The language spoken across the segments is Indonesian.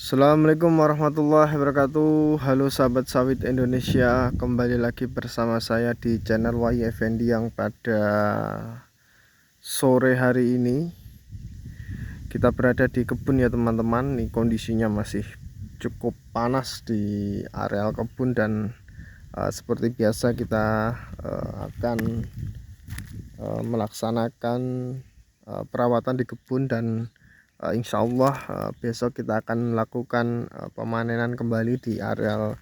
Assalamualaikum warahmatullahi wabarakatuh. Halo sahabat sawit Indonesia, kembali lagi bersama saya di channel Wahyu Effendi yang pada sore hari ini kita berada di kebun ya teman-teman. Nih kondisinya masih cukup panas di areal kebun dan seperti biasa kita akan melaksanakan perawatan di kebun dan insya Allah besok kita akan melakukan pemanenan kembali di areal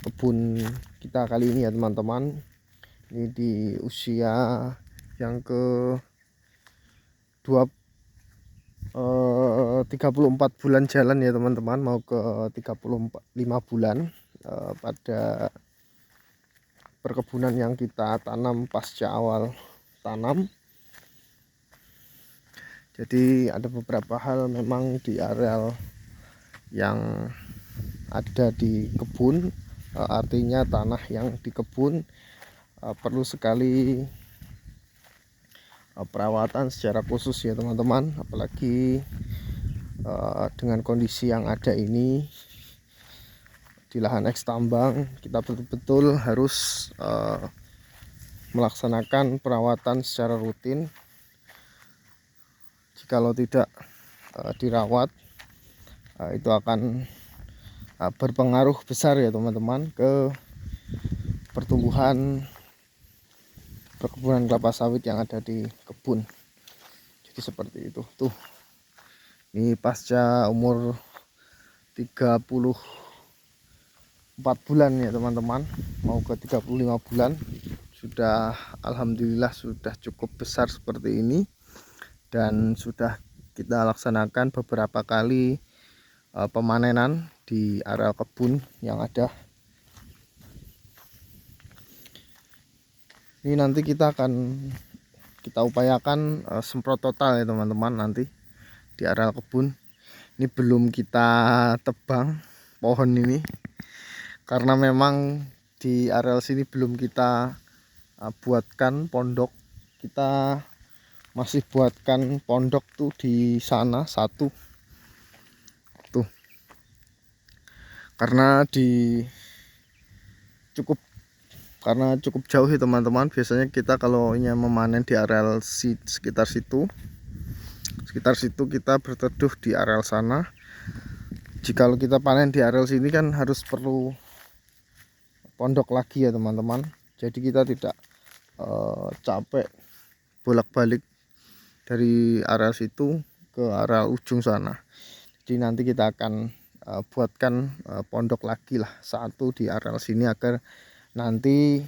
kebun kita kali ini ya teman-teman. Ini di usia yang ke 34 bulan jalan ya teman-teman, mau ke 35 bulan pada perkebunan yang kita tanam pasca awal tanam. Jadi ada beberapa hal memang di areal yang ada di kebun, artinya tanah yang di kebun perlu sekali perawatan secara khusus ya teman-teman. Apalagi dengan kondisi yang ada ini di lahan eks tambang, kita betul-betul harus melaksanakan perawatan secara rutin. Jikalau tidak dirawat, itu akan berpengaruh besar ya teman-teman ke pertumbuhan perkebunan kelapa sawit yang ada di kebun. Jadi seperti itu tuh. Ini pasca umur 34 bulan ya teman-teman, mau ke 35 bulan sudah, alhamdulillah sudah cukup besar seperti ini. Dan sudah kita laksanakan beberapa kali pemanenan di area kebun yang ada. Ini nanti kita upayakan semprot total ya teman-teman nanti di area kebun. Ini belum kita tebang pohon ini karena memang di area sini belum kita buatkan pondok. Kita masih buatkan pondok tuh di sana satu tuh, karena cukup jauh ya teman-teman. Biasanya kita kalau ingin memanen di areal sekitar situ kita berteduh di areal sana. Jikalau kita panen di areal sini kan harus perlu pondok lagi ya teman-teman. Jadi kita tidak capek bolak-balik dari area situ ke area ujung sana. Jadi nanti kita akan buatkan pondok lagi lah satu di area sini agar nanti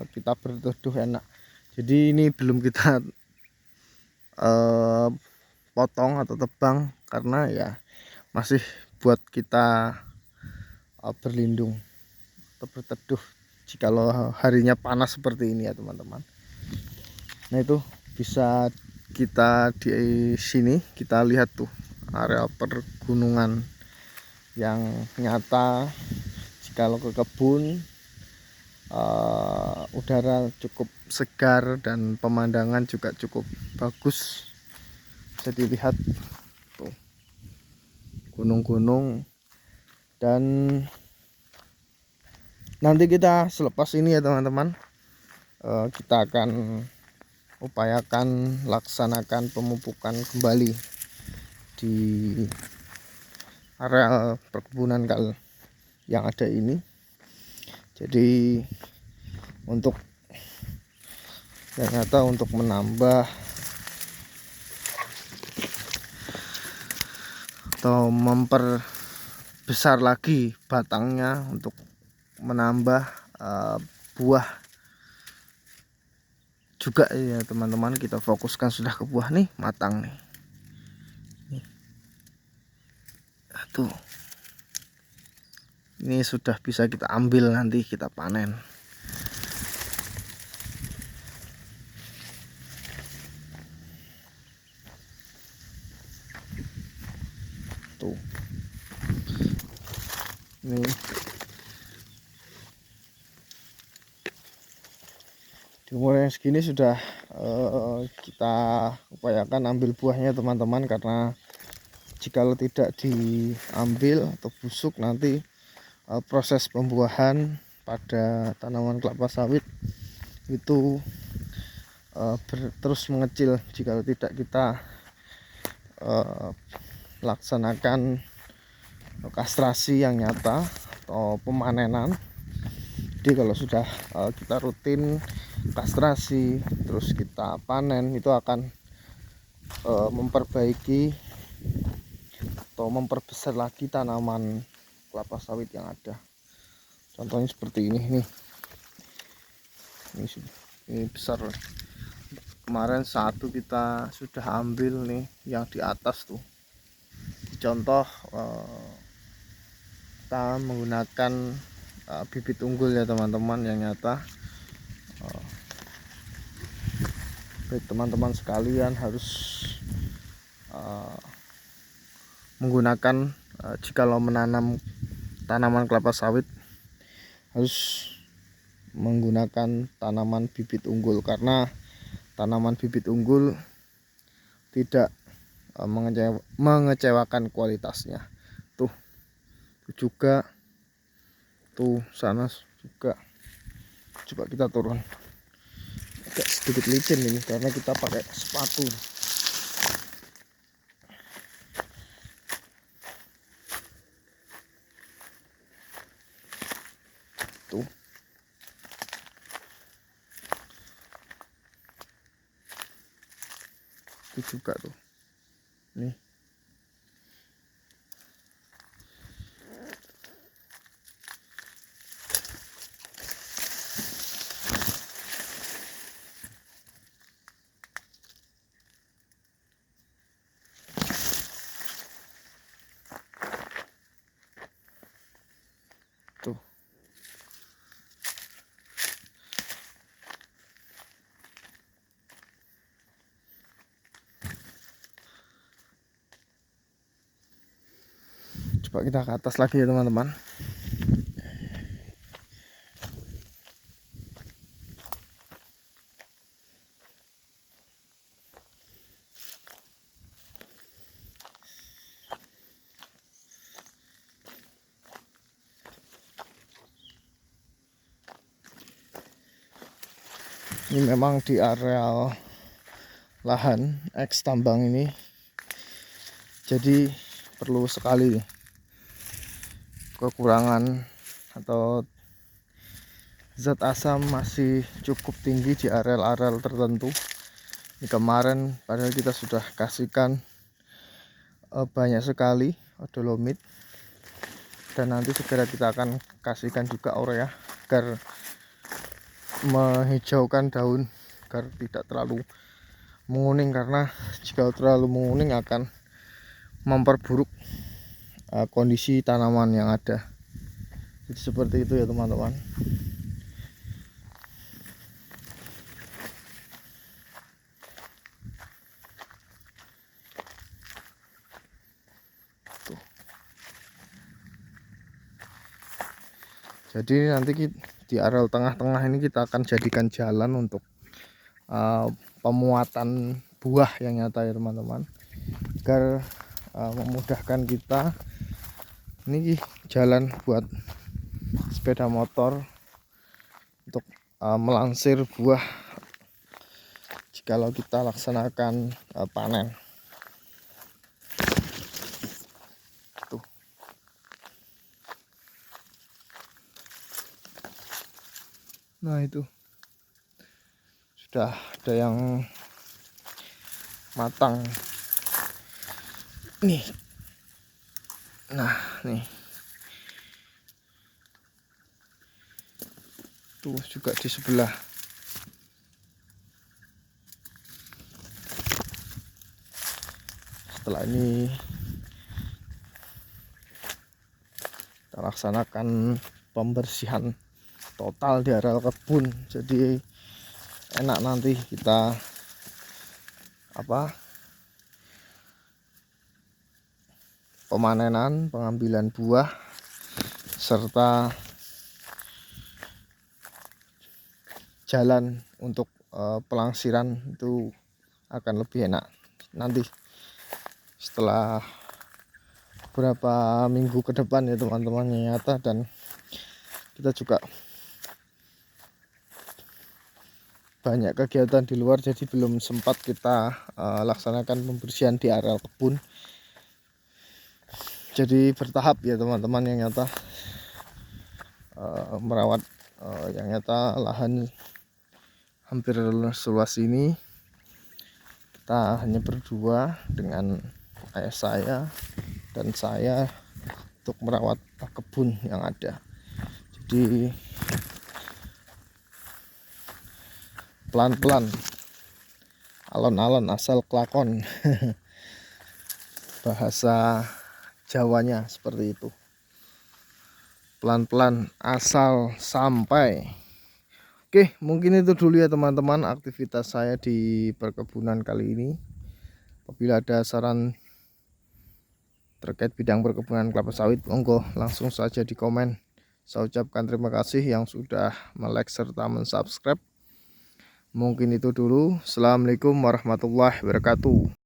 kita berteduh enak. Jadi ini belum kita potong atau tebang karena ya masih buat kita berlindung atau berteduh jikalau harinya panas seperti ini ya teman-teman. Nah itu bisa kita di sini kita lihat tuh area pergunungan yang nyata. Jikalau ke kebun udara cukup segar dan pemandangan juga cukup bagus, bisa dilihat tuh gunung-gunung. Dan nanti kita selepas ini ya teman-teman, kita akan upayakan laksanakan pemupukan kembali di area perkebunan yang ada ini. Jadi untuk ternyata untuk menambah atau memperbesar lagi batangnya untuk menambah buah juga ya teman-teman. Kita fokuskan sudah ke buah nih, matang nih. Tuh, ini sudah bisa kita ambil, nanti kita panen. Tuh, ini di umur yang segini sudah kita upayakan ambil buahnya teman-teman, karena jikalau tidak diambil atau busuk, nanti proses pembuahan pada tanaman kelapa sawit itu terus mengecil jika tidak kita laksanakan kastrasi yang nyata atau pemanenan. Jadi kalau sudah kita rutin kastrasi terus kita panen, itu akan memperbaiki atau memperbesar lagi tanaman kelapa sawit yang ada. Contohnya seperti ini nih, ini besar. Kemarin satu kita sudah ambil nih yang di atas tuh. Contoh kita menggunakan bibit unggul ya teman-teman yang nyata. Baik teman-teman sekalian harus menggunakan jikalau menanam tanaman kelapa sawit harus menggunakan tanaman bibit unggul, karena tanaman bibit unggul tidak mengecewakan kualitasnya. Tuh juga, tuh sana juga. Coba kita turun, agak sedikit licin ini karena kita pakai sepatu. Tuh itu juga tuh nih. Tuh coba kita ke atas lagi ya teman-teman. Ini memang di areal lahan eks tambang ini, jadi perlu sekali kekurangan atau zat asam masih cukup tinggi di areal-areal tertentu. Ini kemarin padahal kita sudah kasihkan banyak sekali dolomit, dan nanti segera kita akan kasihkan juga urea agar menghijaukan daun agar tidak terlalu menguning, karena jika terlalu menguning akan memperburuk kondisi tanaman yang ada. Jadi seperti itu ya teman-teman. Jadi nanti di areal tengah-tengah ini kita akan jadikan jalan untuk pemuatan buah yang nyata ya teman-teman, agar memudahkan kita. Ini jalan buat sepeda motor untuk melansir buah jikalau kita laksanakan panen. Tuh. Nah itu sudah ada yang matang nih. Nah nih tuh juga di sebelah. Setelah ini kita laksanakan pembersihan total di areal kebun, jadi enak nanti kita pemanenan, pengambilan buah serta jalan untuk pelangsiran itu akan lebih enak nanti setelah beberapa minggu ke depan ya teman-teman yang nyata, dan kita juga banyak kegiatan di luar jadi belum sempat kita laksanakan pembersihan di areal kebun. Jadi bertahap ya teman-teman yang nyata, merawat yang nyata lahan hampir seluas ini. Kita hanya berdua dengan ayah saya dan saya untuk merawat kebun yang ada. Jadi pelan-pelan, alon-alon asal kelakon. Bahasa Jawanya seperti itu. Pelan-pelan asal sampai. Oke, mungkin itu dulu ya teman-teman aktivitas saya di perkebunan kali ini. Apabila ada saran terkait bidang perkebunan kelapa sawit, monggo langsung saja di komen. Saya ucapkan terima kasih yang sudah like serta mensubscribe. Mungkin itu dulu. Assalamualaikum warahmatullahi wabarakatuh.